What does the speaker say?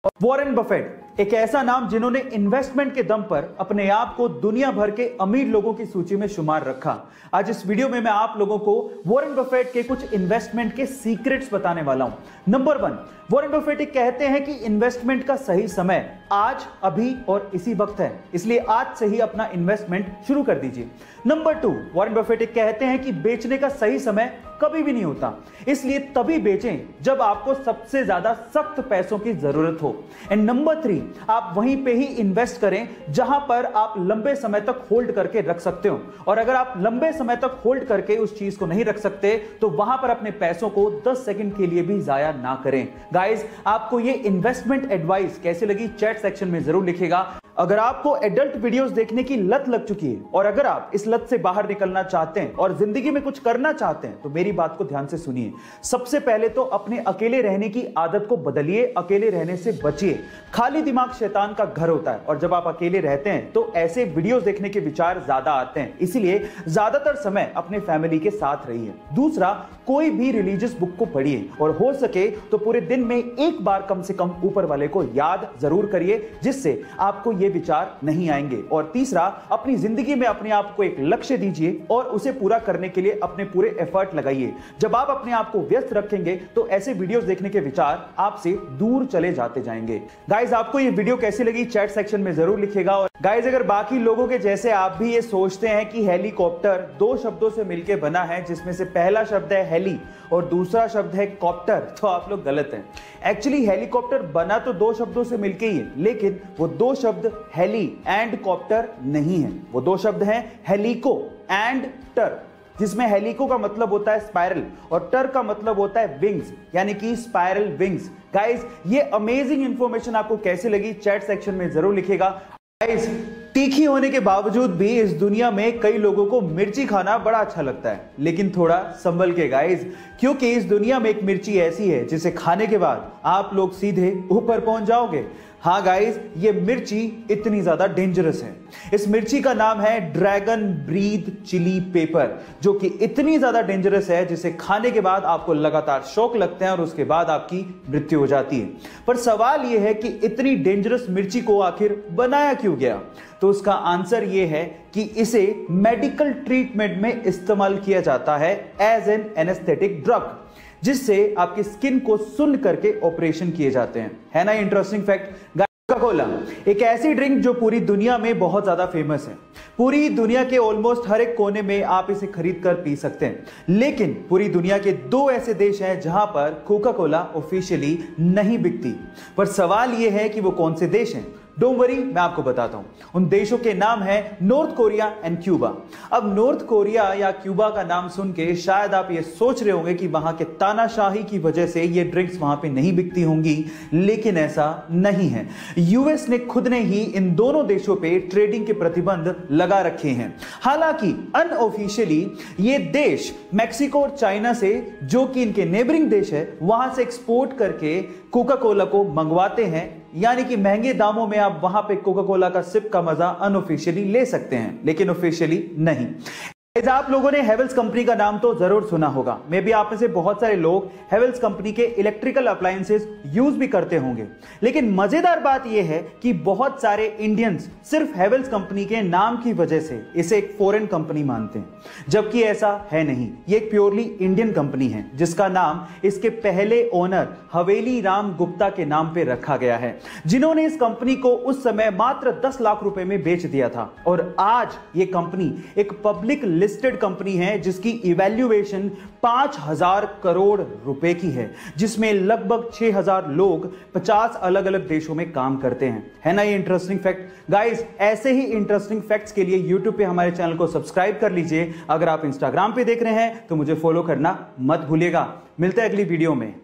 Warren Buffett एक ऐसा नाम जिन्होंने इन्वेस्टमेंट के दम पर अपने आप को दुनिया भर के अमीर लोगों की सूची में शुमार रखा। आज इस वीडियो में मैं आप लोगों को वॉरेन बफेट के कुछ इन्वेस्टमेंट के सीक्रेट्स बताने वाला हूं। नंबर 1, वॉरेन बफेट कहते हैं कि इन्वेस्टमेंट का सही समय आज, अभी और इसी वक्त है, इसलिए आज से ही अपना इन्वेस्टमेंट शुरू कर दीजिए। नंबर 2, वॉरेन बफेट कहते हैं कि बेचने का सही समय कभी भी नहीं होता, इसलिए तभी बेचें जब आपको सबसे ज्यादा सख्त पैसों की जरूरत हो। एंड नंबर 3, आप वहीं पे ही इन्वेस्ट करें जहां पर आप लंबे समय तक होल्ड करके रख सकते हो, और अगर आप लंबे समय तक होल्ड करके उस चीज को नहीं रख सकते तो वहां पर अपने पैसों को 10 सेकंड के लिए भी जाया ना करें। गाइस, आपको ये इन्वेस्टमेंट एडवाइस कैसी लगी चैट सेक्शन में जरूर लिखिएगा। अगर आपको एडल्ट वीडियोस देखने की लत लग चुकी है और अगर आप इस लत से बाहर निकलना चाहते हैं और जिंदगी में कुछ करना चाहते हैं तो मेरी बात को ध्यान से सुनिए। सबसे पहले तो अपने अकेले रहने की आदत को बदलिए, अकेले रहने से बचिए। खाली दिमाग शैतान का घर होता है और जब आप अकेले रहते हैं तो ऐसे वीडियोस देखने के विचार ज्यादा आते हैं, इसलिए ज्यादातर समय अपने फैमिली के साथ रहिए। दूसरा, कोई भी रिलीजियस बुक को पढ़िए और हो सके तो पूरे दिन में एक बार कम से कम ऊपर वाले को याद जरूर करिए, जिससे आपको ये विचार नहीं आएंगे। और तीसरा, अपनी जिंदगी में अपने आप को एक लक्ष्य दीजिए और उसे पूरा करने के लिए अपने पूरे एफर्ट लगाइए। जब आप अपने आप को व्यस्त रखेंगे तो ऐसे वीडियोस देखने के विचार आपसे दूर चले जाते जाएंगे। गाइस, आपको ये वीडियो कैसी लगी चैट सेक्शन में जरूर लिखिएगा। और गाइस, अगर बाकी लोगों के जैसे आप भी ये सोचते हैं कि हेलीकॉप्टर 2 शब्दों से मिलकर बना है, जिसमें से पहला शब्द है हेली और दूसरा शब्द है कॉप्टर, तो आप लोग गलत हैं। एक्चुअली हेलीकॉप्टर बना तो 2 शब्दों से मिलकर ही है, लेकिन वो 2 शब्द हेली एंड कॉप्टर नहीं है। वो 2 शब्द हैं हेलिको एंड टर, जिसमें हेलिको का मतलब होता है स्पाइरल और टर का मतलब होता है विंग्स, यानी कि स्पाइरल विंग्स। गाइस, ये अमेजिंग इंफॉर्मेशन आपको कैसे लगी चैट सेक्शन में जरूर लिखिएगा। गाइस, तीखी होने के बावजूद भी इस दुनिया में कई लोगों को मिर्ची खाना बड़ा अच्छा लगता है, लेकिन थोड़ा संभल के गाइस, क्योंकि इस दुनिया में एक मिर्ची ऐसी है जिसे खाने के बाद आप लोग सीधे ऊपर पहुंच जाओगे। हाँ गाइस, ये मिर्ची इतनी ज्यादा डेंजरस है। इस मिर्ची का नाम है ड्रैगन ब्रीथ चिली पेपर, जो कि इतनी ज्यादा डेंजरस है जिसे खाने के बाद आपको लगातार शौक लगते हैं और उसके बाद आपकी मृत्यु हो जाती है। पर सवाल यह है कि इतनी डेंजरस मिर्ची को आखिर बनाया क्यों गया? तो उसका आंसर यह है कि इसे मेडिकल ट्रीटमेंट में इस्तेमाल किया जाता है एज एन एनेस्थेटिक ड्रग, जिससे आपकी स्किन को सुन्न करके ऑपरेशन किए जाते हैं। है ना इंटरेस्टिंग फैक्ट? कोका कोला एक ऐसी ड्रिंक जो पूरी दुनिया में बहुत ज्यादा फेमस है। पूरी दुनिया के ऑलमोस्ट हर एक कोने में आप इसे खरीद कर पी सकते हैं, लेकिन पूरी दुनिया के 2 ऐसे देश हैं जहां पर कोका कोला ऑफिशियली नहीं बिकती। पर सवाल यह है कि वो कौन से देश हैं? डोंट वरी, मैं आपको बताता हूं। उन देशों के नाम है नॉर्थ कोरिया एंड क्यूबा। अब नॉर्थ कोरिया या क्यूबा का नाम सुन के शायद आप ये सोच रहे होंगे कि वहां के तानाशाही की वजह से ये ड्रिंक्स वहां पे नहीं बिकती होंगी, लेकिन ऐसा नहीं है। यूएस ने खुद ने ही इन दोनों देशों पे ट्रेडिंग के प्रतिबंध लगा रखे हैं। हालांकि अनऑफिशियली ये देश मैक्सिको और चाइना से, जो कि इनके नेबरिंग देश है, वहां से एक्सपोर्ट करके कोका कोला को मंगवाते हैं, यानी कि महंगे दामों में आप वहां पे कोका कोला का सिप का मजा अनऑफिशियली ले सकते हैं, लेकिन ऑफिशियली नहीं। आप लोगों ने हेवेल्स कंपनी का नाम तो जरूर सुना होगा। मे बी आप में से बहुत सारे लोग हेवेल्स कंपनी के इलेक्ट्रिकल अप्लायंसेस यूज भी करते होंगे, लेकिन मजेदार बात यह है कि बहुत सारे इंडियंस सिर्फ हेवेल्स कंपनी के नाम की वजह से इसे एक फॉरेन कंपनी मानते हैं, जबकि ऐसा है नहीं। ये एक प्योरली इंडियन कंपनी है जिसका नाम इसके पहले ओनर हवेली राम गुप्ता के नाम पे रखा गया है, जिन्होंने इस कंपनी को उस समय मात्र 10 लाख रुपए में बेच दिया था। और आज ये कंपनी एक पब्लिक लिस्टेड कंपनी है जिसकी इवैल्यूएशन 5000 करोड़ रुपए की है, जिसमें लगभग 6000 लोग 50 अलग अलग देशों में काम करते हैं। है ना ये इंटरेस्टिंग फैक्ट? गाइस, ऐसे ही इंटरेस्टिंग फैक्ट्स के लिए YouTube पे हमारे चैनल को सब्सक्राइब कर लीजिए। अगर आप इंस्टाग्राम पे देख रहे हैं तो मुझे फॉलो करना मत भूलिएगा। मिलते हैं अगली वीडियो में।